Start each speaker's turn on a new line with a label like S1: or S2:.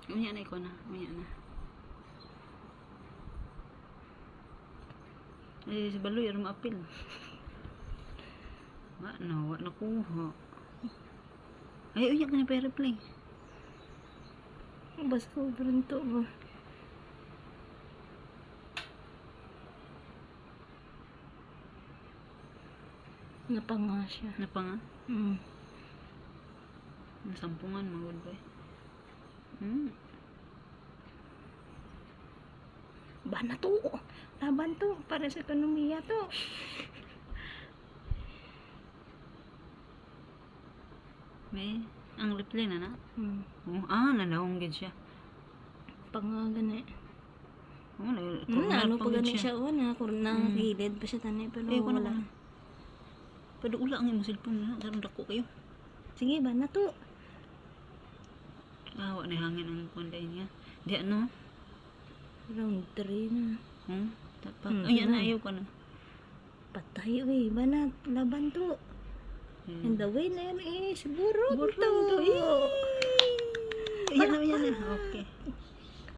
S1: Unya na ikaw na. Unya na. Eh, si Baloy, aram apil. Wa na kuha. Ay, unya ka na pa replay.
S2: Basta ko beranto ba. Napanga siya.
S1: Napanga? Nasampungan, magod ba eh.
S2: Ba na to? Laban to. Para sa ekonomiya to.
S1: May, ang replay na na. Nanahong gid siya.
S2: Pangagan eh.
S1: Ano
S2: pa gani siya una. Kung nakagilid pa siya tani. Pero wala.
S1: Pero ula ang imong cellphone na. Daron dako kayo.
S2: Sige ba na to?
S1: Wa na hangin ang kunday niya. Di ano?
S2: Round 3 na.
S1: Ayan na, ayaw ko na.
S2: Patay uy. Ba na laban to? And the way na yan siguro.
S1: Burro to. Ayan na. Okay.